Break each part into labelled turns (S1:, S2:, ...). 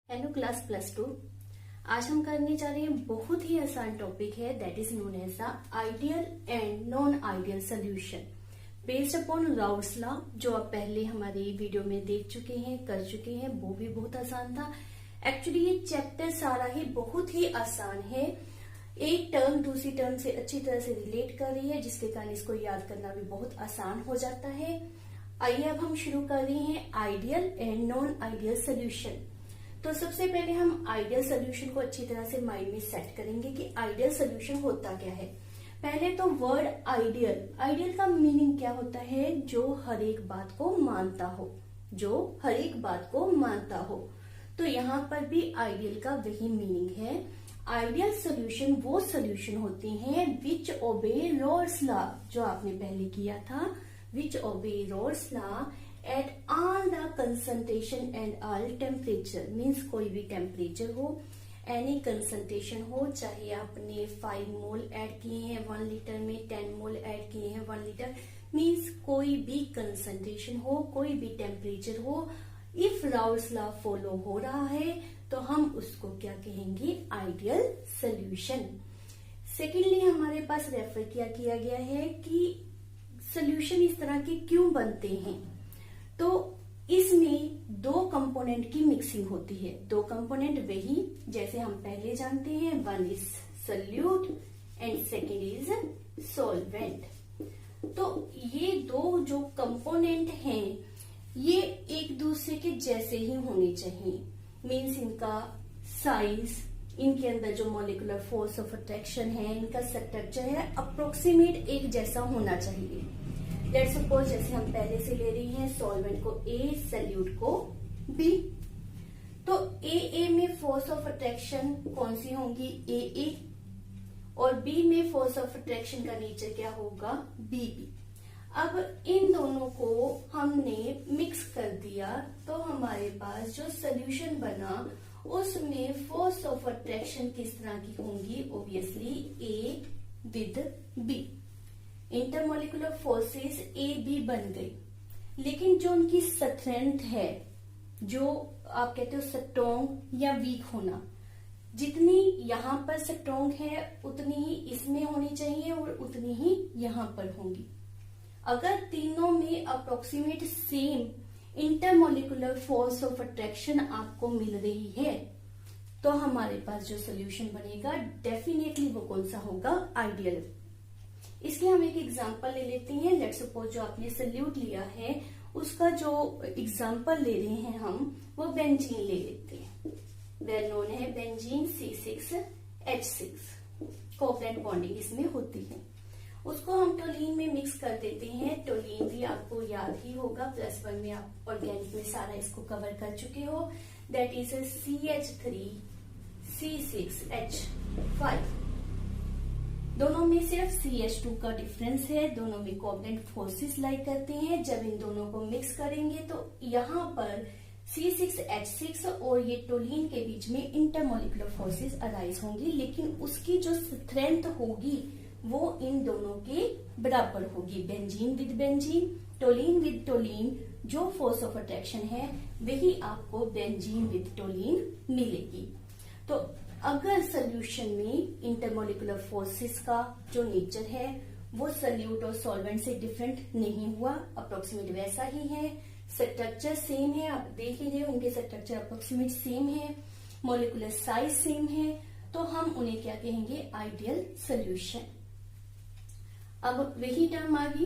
S1: Hello class +2। आज हम करने जा रहे हैं बहुत ही आसान टॉपिक है that is known as the ideal and non ideal solution based upon Raoult's law. जो आप पहले हमारी वीडियो में देख चुके हैं, कर चुके हैं, वो भी बहुत आसान था। एक्चुअली ये चैप्टर सारा ही बहुत ही आसान है। एक टर्म दूसरी टर्म से अच्छी तरह से रिलेट कर रही है, जिसके कारण इसको याद करना भी बहुत आसान हो जाता है। आइए अब हम शुरू कर रहे हैं ideal and non ideal solution. तो सबसे पहले हम आइडियल सोल्यूशन को अच्छी तरह से माइंड में सेट करेंगे कि आइडियल सोल्यूशन होता क्या है। पहले तो वर्ड आइडियल का मीनिंग क्या होता है? जो हर एक बात को मानता हो, जो हर एक बात को मानता हो। तो यहाँ पर भी आइडियल का वही मीनिंग है। आइडियल सोल्यूशन वो सोल्यूशन होते हैं विच ओबे रॉल्स लॉ, जो आपने पहले किया था, which obey Raoult's law at all the concentration and all temperature means कोई भी टेम्परेचर हो, एनी कंसंट्रेशन हो, चाहे आपने 5 मोल ऐड किए हैं 1 लीटर में, 10 मोल ऐड किए हैं 1 लीटर, मीन्स कोई भी कंसंट्रेशन हो, कोई भी टेम्परेचर हो, इफ राउल्स लॉ फॉलो हो रहा है तो हम उसको क्या कहेंगे? Ideal solution. सेकेंडली हमारे पास रेफर किया गया है कि सोल्यूशन इस तरह के क्यों बनते हैं। तो इसमें दो कंपोनेंट की मिक्सिंग होती है। दो कंपोनेंट वही जैसे हम पहले जानते हैं, one is solute and second is solvent. तो ये दो जो कंपोनेंट हैं ये एक दूसरे के जैसे ही होने चाहिए। मीन्स इनका साइज, इनके अंदर जो मॉलिक्यूलर फोर्स ऑफ अट्रैक्शन है, इनका स्ट्रक्चर है, अप्रोक्सीमेट एक जैसा होना चाहिए। लेट्स सपोज जैसे हम पहले से ले रही हैं सॉल्वेंट को ए, सोल्यूट को बी। तो ए में फोर्स ऑफ अट्रैक्शन कौन सी होंगी? ए और बी में फोर्स ऑफ अट्रैक्शन का नेचर क्या होगा? बी। अब इन दोनों को हमने मिक्स कर दिया तो हमारे पास जो सोल्यूशन बना उसमें फोर्स ऑफ अट्रैक्शन किस तरह की होंगी? Obviously A with B. Intermolecular forces A B बन गई, लेकिन जो उनकी स्ट्रेंथ है, जो आप कहते हो स्ट्रॉन्ग या वीक होना, जितनी यहां पर स्ट्रॉन्ग है उतनी ही इसमें होनी चाहिए और उतनी ही यहां पर होंगी। अगर तीनों में approximate same intermolecular force of attraction आपको मिल रही है तो हमारे पास जो सोल्यूशन बनेगा डेफिनेटली वो कौन सा होगा? आइडियल। इसके हम एक एग्जांपल ले लेते हैं। लेट्स सपोज जो आपने सोल्यूट लिया है उसका जो एग्जांपल ले रहे हैं हम वो बेंजीन ले लेते हैं। वेल नोन है बेंजीन C6H6, कोवलेंट बॉन्डिंग इसमें होती है। उसको हम टोलीन में मिक्स कर देते हैं। टोलीन भी आपको याद ही होगा, +1 में आप ऑर्गेनिक में सारा इसको कवर कर चुके हो। That is CH3 C6H5। दोनों में सिर्फ CH2 का डिफरेंस है, दोनों में कोवलेंट फोर्सेस लाई करते हैं। जब इन दोनों को मिक्स करेंगे तो यहाँ पर C6H6 और ये टोलीन के बीच में इंटरमोलिकुलर फोर्सेस अराइज होंगी, लेकिन उसकी जो स्ट्रेंथ होगी वो इन दोनों के बराबर होगी। बेंजीन विद बेंजीन, टोलीन विद टोलीन, जो फोर्स ऑफ अट्रैक्शन है वही आपको बेंजीन विद टोलीन मिलेगी। तो अगर सोल्यूशन में इंटरमोलिकुलर फोर्सेस का जो नेचर है वो सोल्यूट और सॉल्वेंट से डिफरेंट नहीं हुआ, अप्रोक्सीमेट वैसा ही है, स्ट्रक्चर सेम है, आप देख लीजिए उनके स्ट्रक्चर अप्रोक्सीमेट सेम है, मॉलिक्यूलर साइज सेम है, तो हम उन्हें क्या कहेंगे? Ideal solution. अब वही टर्म आ गई,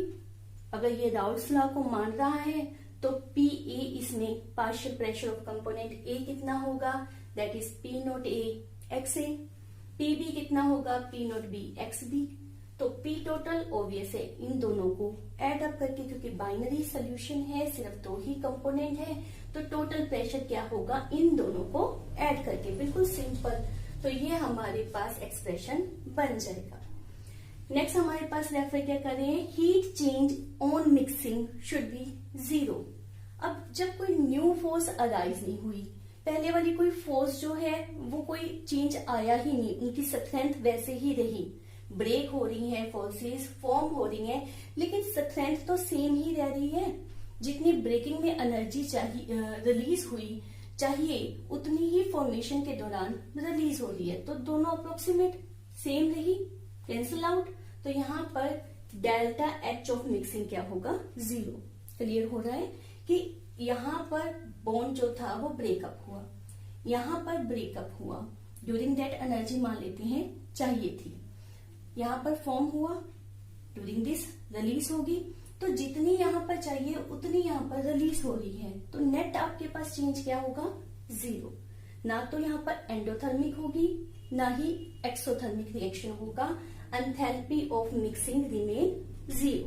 S1: अगर ये राउल्स लॉ को मान रहा है तो पी ए, इसमें पार्शियल प्रेशर ऑफ कंपोनेंट ए कितना होगा? That is P0A XA। PB कितना होगा? P0B XB। तो P टोटल ऑब्वियस है इन दोनों को ऐड अप करके, क्योंकि बाइनरी सोल्यूशन है, सिर्फ दो ही कंपोनेंट है, तो टोटल प्रेशर क्या होगा? इन दोनों को ऐड करके, बिल्कुल सिंपल। तो ये हमारे पास एक्सप्रेशन बन जाएगा। नेक्स्ट हमारे पास रेफर क्या कर रहे हैं? Heat change on mixing should be 0। अब जब कोई न्यू फोर्स अराइज नहीं हुई, पहले वाली कोई फोर्स जो है वो कोई चेंज आया ही नहीं, उनकी स्ट्रेंथ वैसे ही रही, ब्रेक हो रही है, फोर्सेस फॉर्म हो रही है, लेकिन स्ट्रेंथ तो सेम ही रह रही है। जितनी ब्रेकिंग में एनर्जी चाहिए रिलीज हुई, चाहिए उतनी ही फॉर्मेशन के दौरान रिलीज हो रही है, तो दोनों अप्रोक्सीमेट सेम रही, कैंसिल आउट। तो यहाँ पर डेल्टा एच ऑफ मिक्सिंग क्या होगा, 0। क्लियर हो रहा है कि यहाँ पर बॉन्ड जो था वो ब्रेकअप हुआ, यहाँ पर ब्रेकअप हुआ, ड्यूरिंग दैट एनर्जी मान लेते हैं चाहिए थी, यहाँ पर फॉर्म हुआ, ड्यूरिंग दिस रिलीज होगी। तो जितनी यहाँ पर चाहिए उतनी यहाँ पर रिलीज हो रही है, तो नेट आपके पास चेंज क्या होगा, 0। ना तो यहाँ पर एंडोथर्मिक होगी ना ही एक्सोथर्मिक रिएक्शन होगा, enthalpy of mixing remain 0।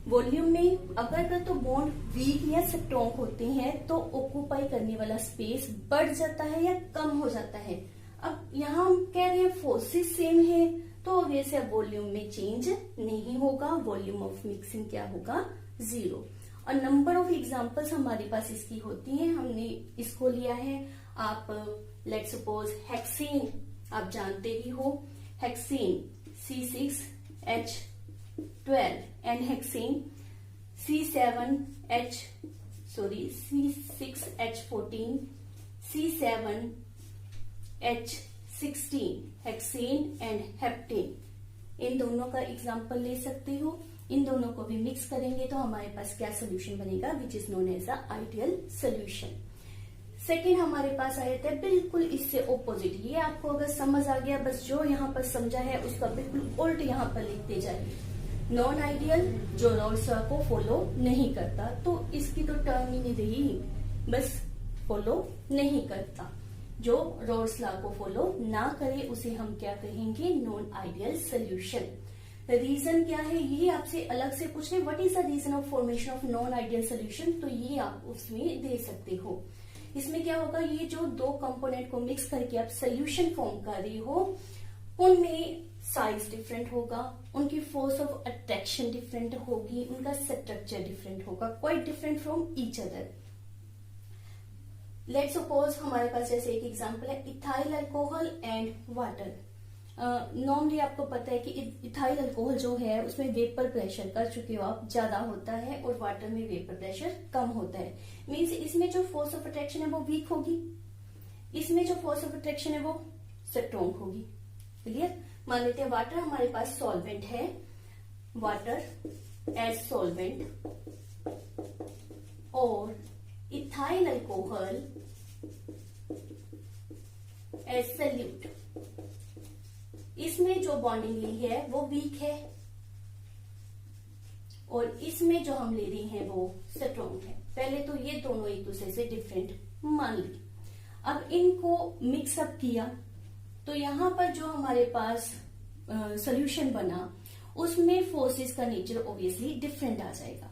S1: Volume में अगर तो बॉन्ड वीक या स्ट्रॉन्ग होते हैं तो ऑक्यूपाई करने वाला स्पेस बढ़ जाता है या कम हो जाता है। अब यहाँ हम कह रहे हैं फोर्सेस सेम है, तो वैसे वॉल्यूम में चेंज नहीं होगा, वॉल्यूम ऑफ मिक्सिंग क्या होगा, 0। और नंबर ऑफ एग्जांपल्स हमारे पास इसकी होती हैं, हमने इसको लिया है। आप लेट्स सपोज हेक्सेन आप जानते ही हो, hexane C6H12 and hexane C6H14 C7H16 hexane and heptane, इन दोनों का एग्जांपल ले सकते हो। इन दोनों को भी मिक्स करेंगे तो हमारे पास क्या सोल्यूशन बनेगा, which is known as a ideal solution. Second हमारे पास आया था बिल्कुल इससे ऑपोजिट। ये आपको अगर समझ आ गया, बस जो यहाँ पर समझा है उसका बिल्कुल उल्ट यहाँ पर लिखते जाइए। नॉन आइडियल जो रॉल्स लॉ को फॉलो नहीं करता, तो इसकी तो टर्म ही नहीं रही, बस फॉलो नहीं करता। जो रॉल्स लॉ को फॉलो ना करे उसे हम क्या कहेंगे, नॉन आइडियल सोल्यूशन। रीजन क्या है, ये आपसे अलग से पूछ रहे, what is the reason of formation of non ideal solution, तो ये आप उसमें दे सकते हो। इसमें क्या होगा, ये जो दो कंपोनेंट को मिक्स करके आप सोल्यूशन फॉर्म कर रही हो, उनमें साइज डिफरेंट होगा, उनकी फोर्स ऑफ अट्रैक्शन डिफरेंट होगी, उनका स्ट्रक्चर डिफरेंट होगा, quite different from each other. Let's suppose हमारे पास जैसे एक एग्जांपल है ethyl alcohol and water. Normally आपको पता है कि इथाइल अल्कोहल जो है उसमें वेपर प्रेशर, कर चुके हो आप, ज्यादा होता है और वाटर में वेपर प्रेशर कम होता है। मीन्स इसमें जो फोर्स ऑफ अट्रैक्शन है वो वीक होगी, इसमें जो फोर्स ऑफ अट्रैक्शन है वो स्ट्रॉन्ग होगी। क्लियर? मान लेते हैं वाटर हमारे पास सॉल्वेंट है, वाटर एज सॉल्वेंट, और इथाइल अल्कोहल एज सॉल्यूट। इसमें जो बॉन्डिंग ली है वो वीक है और इसमें जो हम ले रहे हैं वो स्ट्रॉन्ग है। पहले तो ये दोनों एक दूसरे से डिफरेंट मान ली। अब इनको मिक्सअप किया तो यहां पर जो हमारे पास सॉल्यूशन बना उसमें फोर्सेस का नेचर ऑब्वियसली डिफरेंट आ जाएगा।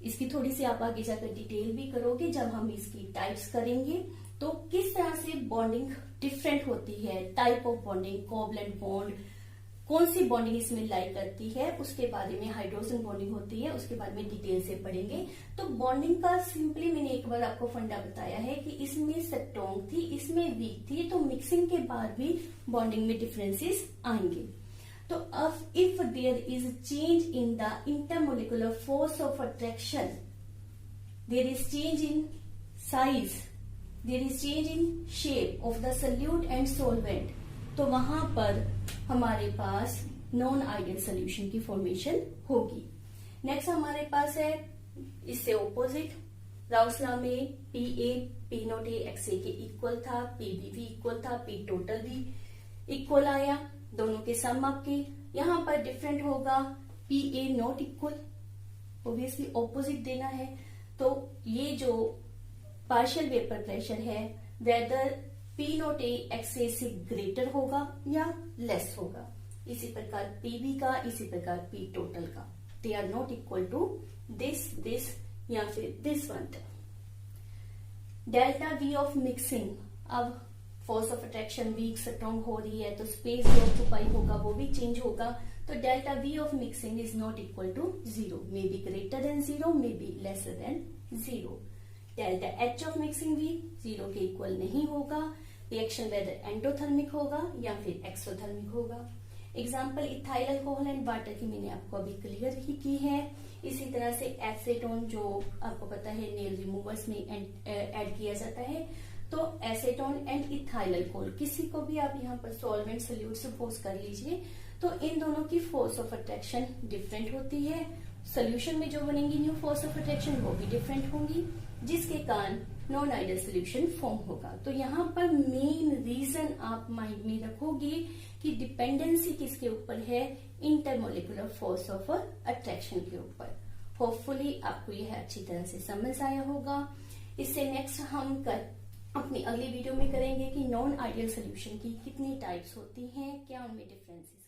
S1: इसकी थोड़ी सी आप आगे जाकर डिटेल भी करोगे जब हम इसकी टाइप्स करेंगे, तो किस तरह से बॉन्डिंग डिफरेंट होती है, type of bonding, covalent bond, कौन सी बॉन्डिंग इसमें लाई करती है, उसके बारे में हाइड्रोजन बॉन्डिंग होती है, उसके बारे में डिटेल से पढ़ेंगे। तो बॉन्डिंग का सिंपली मैंने एक बार आपको फंडा बताया है कि इसमें स्ट्रॉन्ग थी, इसमें वीक थी, तो मिक्सिंग के बाद भी बॉन्डिंग में डिफरेंसेस आएंगे। तो अब if there is change in the intermolecular force of attraction, there is change in size, there is change in shape of the solute and solvent, तो वहां पर हमारे पास नॉन आइडियल सोल्यूशन की फॉर्मेशन होगी। नेक्स्ट हमारे पास है इससे ऑपोजिट, राउस लॉ में P not A x A के इक्वल था, पीबी भी इक्वल था, पी टोटल भी इक्वल आया, दोनों के सम आपके। यहां पर डिफरेंट होगा, P A not equal, obviously opposite देना है। तो ये जो पार्शियल वेपर प्रेशर है whether P not A x A से ग्रेटर होगा या लेस होगा। इसी प्रकार पीबी का, इसी प्रकार पी टोटल का, they are not equal to this या फिर this one. Delta V of mixing, अब force of attraction weak strong हो रही है तो स्पेस जो ऑक्यूपाई होगा वो भी चेंज होगा। तो delta V of mixing is not equal to 0, may be greater than 0, may be lesser than 0। Delta H of mixing भी 0 के इक्वल नहीं होगा। रिएक्शन वेदर एंडोथर्मिक होगा या फिर एक्सोथर्मिक होगा। Example ethyl alcohol and water की मैंने आपको अभी क्लियर ही की है। इसी तरह से एसेटोन जो आपको पता है नेल रिमूवर्स में ऐड किया जाता है, तो एसेटोन एंड इथाइल अल्कोहल किसी को भी आप यहाँ पर सॉल्वेंट सोल्यूट सपोज कर लीजिए, तो इन दोनों की फोर्स ऑफ अट्रैक्शन डिफरेंट होती है। सोल्यूशन में जो बनेंगी न्यू फोर्स ऑफ अट्रैक्शन वो भी डिफरेंट होंगी, जिसके कारण नॉन आइडियल सोल्यूशन फॉर्म होगा। तो यहाँ पर मेन रीजन आप माइंड में रखोगे कि डिपेंडेंसी किसके ऊपर है, इंटरमोलिकुलर फोर्स ऑफ अट्रैक्शन के ऊपर। होपफुली आपको यह अच्छी तरह से समझ आया होगा। इससे नेक्स्ट हम अपनी अगली वीडियो में करेंगे कि नॉन आइडियल सोल्यूशन की कितनी टाइप्स होती हैं, क्या उनमें डिफरेंसेस